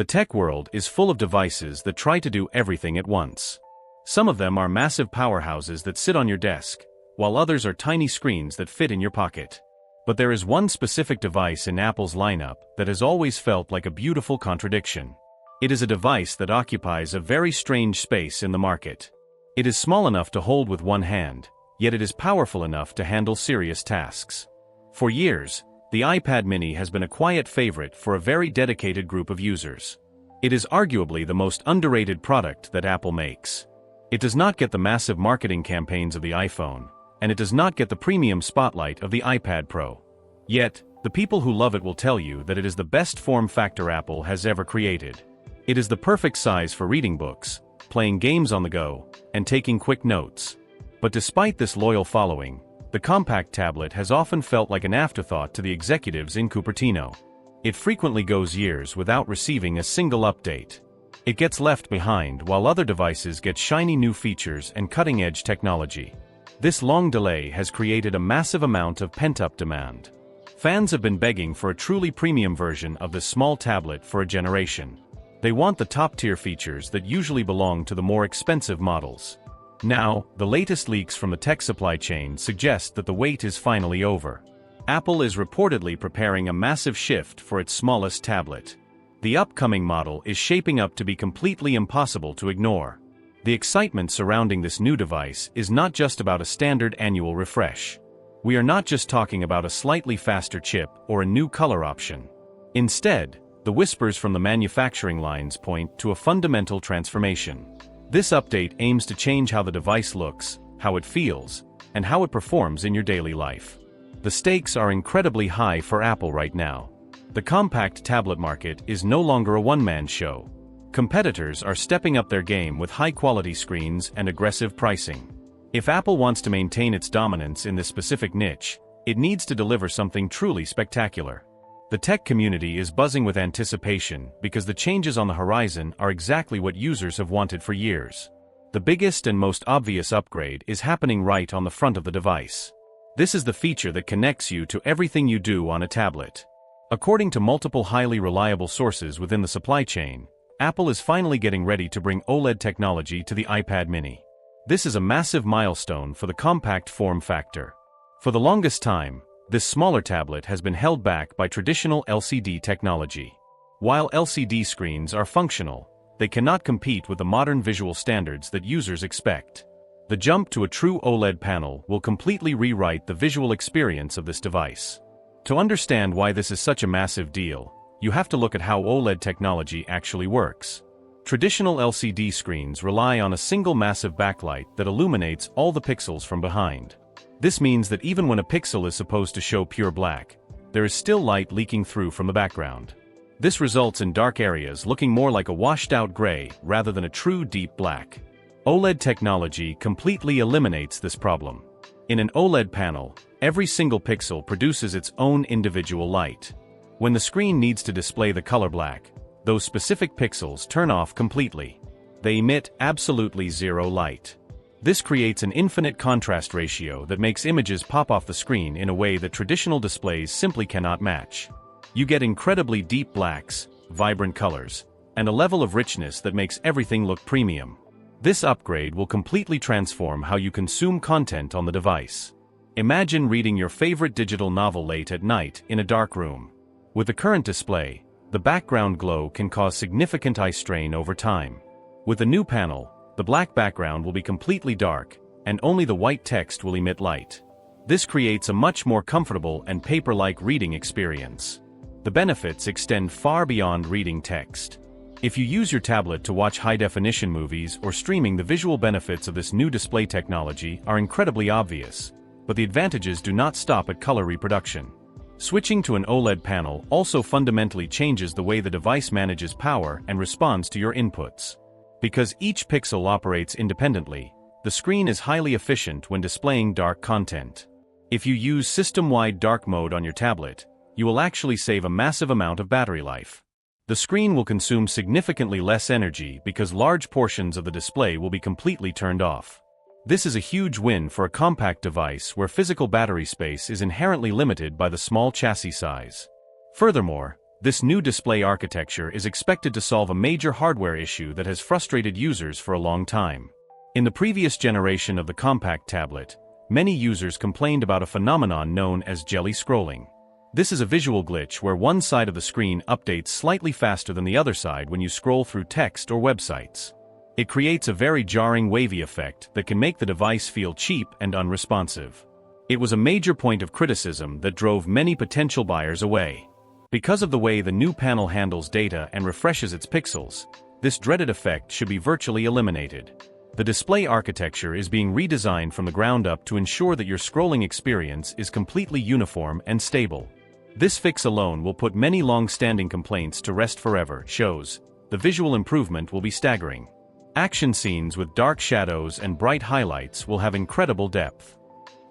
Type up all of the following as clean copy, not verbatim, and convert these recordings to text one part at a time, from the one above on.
The tech world is full of devices that try to do everything at once. Some of them are massive powerhouses that sit on your desk, while others are tiny screens that fit in your pocket. But there is one specific device in Apple's lineup that has always felt like a beautiful contradiction. It is a device that occupies a very strange space in the market. It is small enough to hold with one hand, yet it is powerful enough to handle serious tasks. For years, the iPad mini has been a quiet favorite for a very dedicated group of users. It is arguably the most underrated product that Apple makes. It does not get the massive marketing campaigns of the iPhone, and it does not get the premium spotlight of the iPad Pro. Yet, the people who love it will tell you that it is the best form factor Apple has ever created. It is the perfect size for reading books, playing games on the go, and taking quick notes. But despite this loyal following, the compact tablet has often felt like an afterthought to the executives in Cupertino. It frequently goes years without receiving a single update. It gets left behind while other devices get shiny new features and cutting-edge technology. This long delay has created a massive amount of pent-up demand. Fans have been begging for a truly premium version of this small tablet for a generation. They want the top-tier features that usually belong to the more expensive models. Now, the latest leaks from the tech supply chain suggest that the wait is finally over. Apple is reportedly preparing a massive shift for its smallest tablet. The upcoming model is shaping up to be completely impossible to ignore. The excitement surrounding this new device is not just about a standard annual refresh. We are not just talking about a slightly faster chip or a new color option. Instead, the whispers from the manufacturing lines point to a fundamental transformation. This update aims to change how the device looks, how it feels, and how it performs in your daily life. The stakes are incredibly high for Apple right now. The compact tablet market is no longer a one-man show. Competitors are stepping up their game with high-quality screens and aggressive pricing. If Apple wants to maintain its dominance in this specific niche, it needs to deliver something truly spectacular. The tech community is buzzing with anticipation because the changes on the horizon are exactly what users have wanted for years. The biggest and most obvious upgrade is happening right on the front of the device. This is the feature that connects you to everything you do on a tablet. According to multiple highly reliable sources within the supply chain, Apple is finally getting ready to bring OLED technology to the iPad mini. This is a massive milestone for the compact form factor. For the longest time, this smaller tablet has been held back by traditional LCD technology. While LCD screens are functional, they cannot compete with the modern visual standards that users expect. The jump to a true OLED panel will completely rewrite the visual experience of this device. To understand why this is such a massive deal, you have to look at how OLED technology actually works. Traditional LCD screens rely on a single massive backlight that illuminates all the pixels from behind. This means that even when a pixel is supposed to show pure black, there is still light leaking through from the background. This results in dark areas looking more like a washed-out gray rather than a true deep black. OLED technology completely eliminates this problem. In an OLED panel, every single pixel produces its own individual light. When the screen needs to display the color black, those specific pixels turn off completely. They emit absolutely zero light. This creates an infinite contrast ratio that makes images pop off the screen in a way that traditional displays simply cannot match. You get incredibly deep blacks, vibrant colors, and a level of richness that makes everything look premium. This upgrade will completely transform how you consume content on the device. Imagine reading your favorite digital novel late at night in a dark room. With the current display, the background glow can cause significant eye strain over time. With the new panel, the black background will be completely dark, and only the white text will emit light. This creates a much more comfortable and paper-like reading experience. The benefits extend far beyond reading text. If you use your tablet to watch high-definition movies or streaming, the visual benefits of this new display technology are incredibly obvious, but the advantages do not stop at color reproduction. Switching to an OLED panel also fundamentally changes the way the device manages power and responds to your inputs. Because each pixel operates independently, the screen is highly efficient when displaying dark content. If you use system-wide dark mode on your tablet, you will actually save a massive amount of battery life. The screen will consume significantly less energy because large portions of the display will be completely turned off. This is a huge win for a compact device where physical battery space is inherently limited by the small chassis size. Furthermore, This new display architecture is expected to solve a major hardware issue that has frustrated users for a long time. In the previous generation of the compact tablet, many users complained about a phenomenon known as jelly scrolling. This is a visual glitch where one side of the screen updates slightly faster than the other side when you scroll through text or websites. It creates a very jarring wavy effect that can make the device feel cheap and unresponsive. It was a major point of criticism that drove many potential buyers away. Because of the way the new panel handles data and refreshes its pixels, this dreaded effect should be virtually eliminated. The display architecture is being redesigned from the ground up to ensure that your scrolling experience is completely uniform and stable. This fix alone will put many long-standing complaints to rest forever. Shows the visual improvement will be staggering. Action scenes with dark shadows and bright highlights will have incredible depth.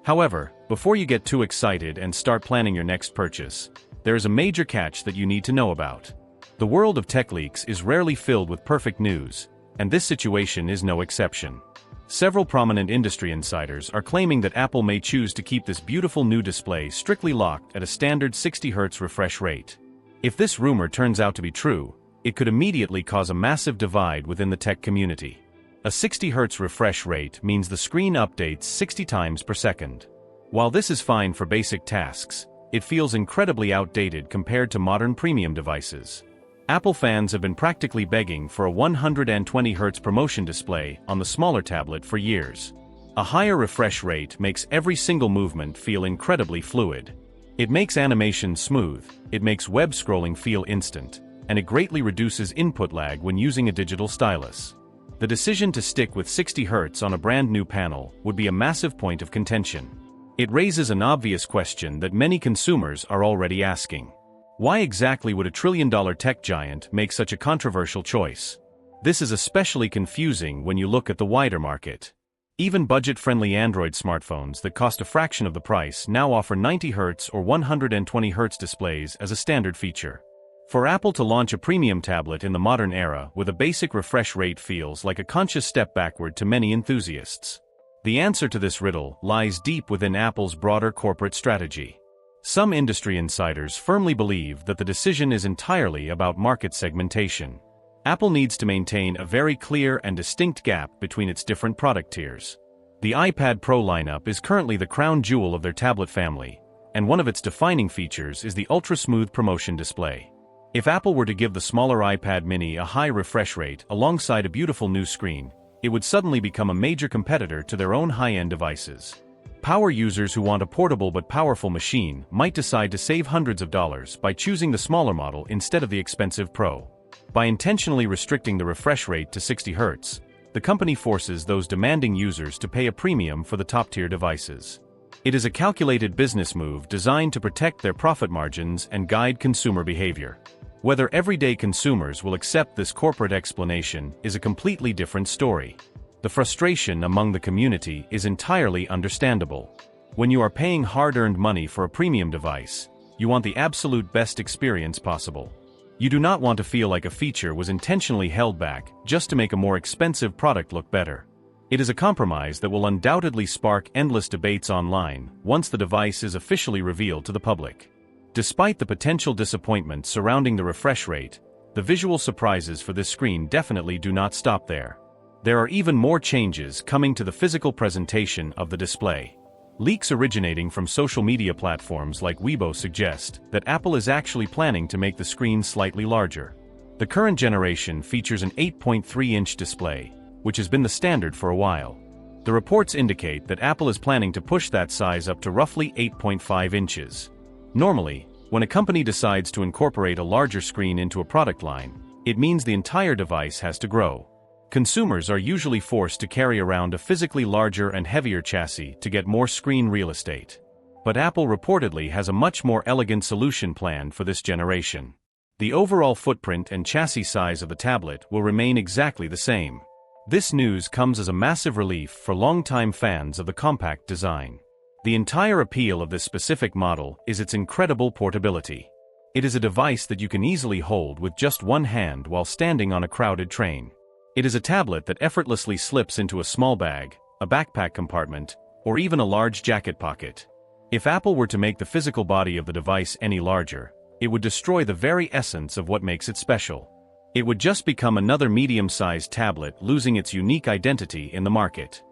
However, before you get too excited and start planning your next purchase, there is a major catch that you need to know about. The world of tech leaks is rarely filled with perfect news, and this situation is no exception. Several prominent industry insiders are claiming that Apple may choose to keep this beautiful new display strictly locked at a standard 60 Hz refresh rate. If this rumor turns out to be true, it could immediately cause a massive divide within the tech community. A 60 Hz refresh rate means the screen updates 60 times per second. While this is fine for basic tasks, it feels incredibly outdated compared to modern premium devices. Apple fans have been practically begging for a 120 Hz promotion display on the smaller tablet for years. A higher refresh rate makes every single movement feel incredibly fluid. It makes animation smooth, it makes web scrolling feel instant, and it greatly reduces input lag when using a digital stylus. The decision to stick with 60 Hz on a brand new panel would be a massive point of contention. It raises an obvious question that many consumers are already asking. Why exactly would a trillion-dollar tech giant make such a controversial choice? This is especially confusing when you look at the wider market. Even budget-friendly Android smartphones that cost a fraction of the price now offer 90 Hz or 120 Hz displays as a standard feature. For Apple to launch a premium tablet in the modern era with a basic refresh rate feels like a conscious step backward to many enthusiasts. The answer to this riddle lies deep within Apple's broader corporate strategy. Some industry insiders firmly believe that the decision is entirely about market segmentation. Apple needs to maintain a very clear and distinct gap between its different product tiers. The iPad Pro lineup is currently the crown jewel of their tablet family, and one of its defining features is the ultra-smooth promotion display. If Apple were to give the smaller iPad mini a high refresh rate alongside a beautiful new screen, it would suddenly become a major competitor to their own high-end devices. Power users who want a portable but powerful machine might decide to save hundreds of dollars by choosing the smaller model instead of the expensive Pro. By intentionally restricting the refresh rate to 60 Hz, the company forces those demanding users to pay a premium for the top-tier devices. It is a calculated business move designed to protect their profit margins and guide consumer behavior. Whether everyday consumers will accept this corporate explanation is a completely different story. The frustration among the community is entirely understandable. When you are paying hard-earned money for a premium device, you want the absolute best experience possible. You do not want to feel like a feature was intentionally held back just to make a more expensive product look better. It is a compromise that will undoubtedly spark endless debates online once the device is officially revealed to the public. Despite the potential disappointment surrounding the refresh rate, the visual surprises for this screen definitely do not stop there. There are even more changes coming to the physical presentation of the display. Leaks originating from social media platforms like Weibo suggest that Apple is actually planning to make the screen slightly larger. The current generation features an 8.3-inch display, which has been the standard for a while. The reports indicate that Apple is planning to push that size up to roughly 8.5 inches. Normally, when a company decides to incorporate a larger screen into a product line, it means the entire device has to grow. Consumers are usually forced to carry around a physically larger and heavier chassis to get more screen real estate. But Apple reportedly has a much more elegant solution planned for this generation. The overall footprint and chassis size of the tablet will remain exactly the same. This news comes as a massive relief for longtime fans of the compact design. The entire appeal of this specific model is its incredible portability. It is a device that you can easily hold with just one hand while standing on a crowded train. It is a tablet that effortlessly slips into a small bag, a backpack compartment, or even a large jacket pocket. If Apple were to make the physical body of the device any larger, it would destroy the very essence of what makes it special. It would just become another medium-sized tablet losing its unique identity in the market.